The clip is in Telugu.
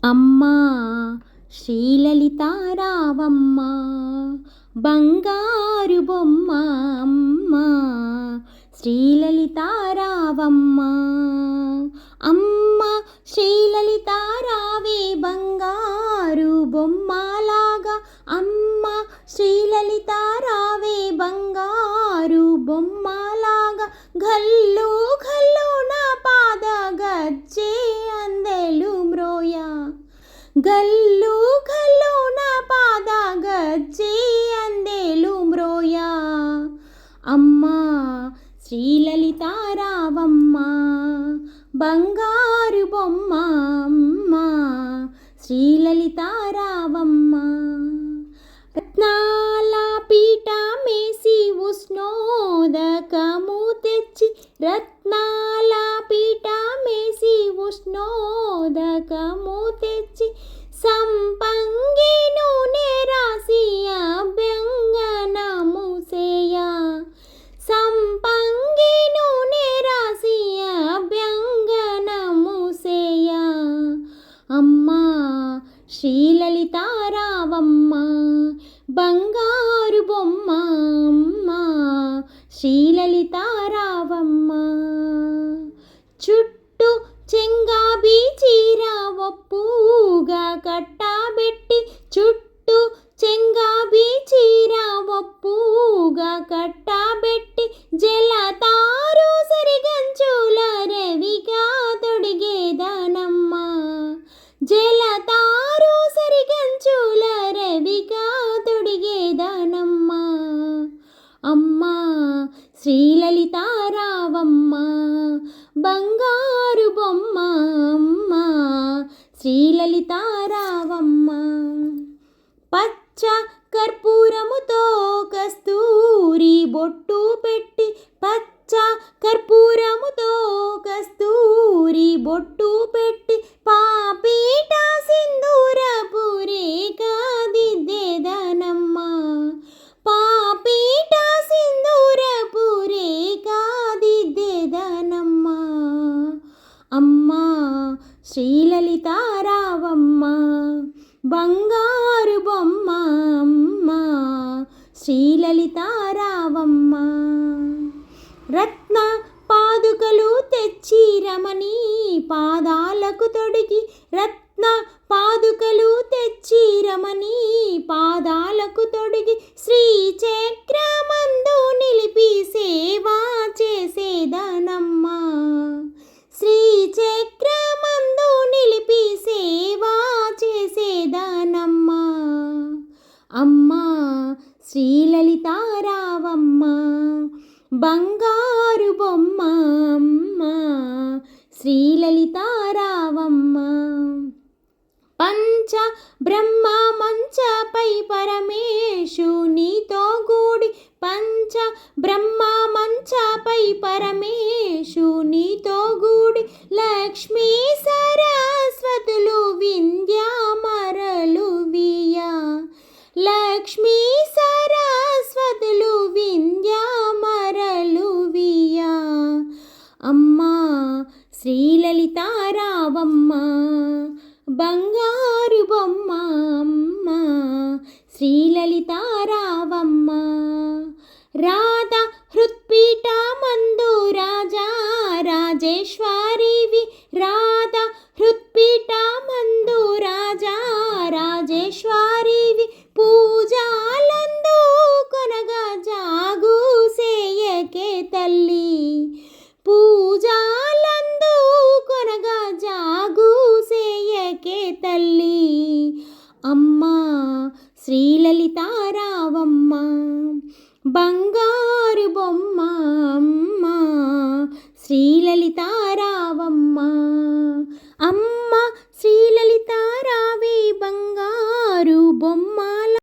అమ్మా శ్రీలలితారావమ్మ బంగారు బొమ్మ అమ్మా శ్రీలలితారావమ్మ అమ్మ శ్రీలలితారావే బంగారు బొమ్మలాగా అమ్మ శ్రీలలితారావే బంగారు బొమ్మలాగా గల్లు గల్లు నా పాద గజ్జే అందెలు మ్రోయా గల్లు గల్లు నా పాద గజ్జే అందెలు మ్రోయా అమ్మా శ్రీలలితారావమ్మ బంగారు బొమ్మ అమ్మా శ్రీలలితారావమ్మ రత్నాల పీఠమేసి ఉష్ణోదకము తెచ్చి రత్నాల పీఠమేసి ఉష్ణోదకము తెచ్చి సంపంగి నూనె రాసి అభ్యంగనము సేయా సంపంగి నూనె రాసి అభ్యంగనము సేయా అమ్మా శ్రీలలితారావమ్మ బంగారు బొమ్మ అమ్మా శ్రీలలితారావమ్మ చుట్టూ చెంగాబీ చీర ఒప్పుగా కట్టబెట్టి చుట్టూ చెంగాబీ చీర ఒప్పుగా కట్టబెట్టి జలతారు సరిగంచుల రవిగా తొడిగేదానమ్మ జలతారు సరిగంచుల రవిగా తొడిగేదానమ్మ అమ్మా శ్రీలలితారావమ్మ బంగారు బొమ్మ అమ్మా శ్రీలలితారావమ్మ పచ్చ కర్పూరముతో కస్తూరి బొట్టు పెట్టి పచ్చ కర్పూరముతో కస్తూరి బొట్టు పెట్టి పాపీట సింధూరపు రేఖ దిద్దేదానమ్మ పాపీట సింధూరపు రేఖ దిద్దేదానమ్మ అమ్మా శ్రీలలితారావమ్మ బంగారు బొమ్మ అమ్మా శ్రీలలితారావమ్మ రత్న పాదుకలు తెచ్చి రమణి పాదాలకు తొడిగి రత్న పాదుకలు తెచ్చి రమణి పాదాలకు తొడిగి శ్రీచక్రమందు నిలిపి సేవా చేసేదానమ్మ శ్రీచక్రమందు నిలిపి సేవా చేసేదానమ్మ అమ్మా శ్రీలలితారావమ్మ బంగారు బొమ్మ అమ్మా శ్రీలలితారావమ్మ పంచ బ్రహ్మ మంచపై పరమేశునితో గూడి పంచ బ్రహ్మ మంచపై పరమేశునితో గూడి లక్ష్మీ సరస్వతులు వింధ్యామరలు వియా లక్ష్మీ సరస్వతులు వింధ్యామరలు వియా అమ్మా శ్రీలలితారావమ్మ బంగారు బొమ్మ అమ్మా శ్రీలలితారావమ్మ రాధ హృత్పీఠమందు రాజా రాజేశ్వరివి రాధ హృత్పీఠమందు రాజా రాజేశ్వరివి పూజలందు కొనగా జాగు సేయకే తల్లి పూజలందు కొనగా జాగు సేయకే తల్లి అమ్మా శ్రీలలితారావమ్మ బంగారు బొమ్మ అమ్మా శ్రీలలితారావమ్మ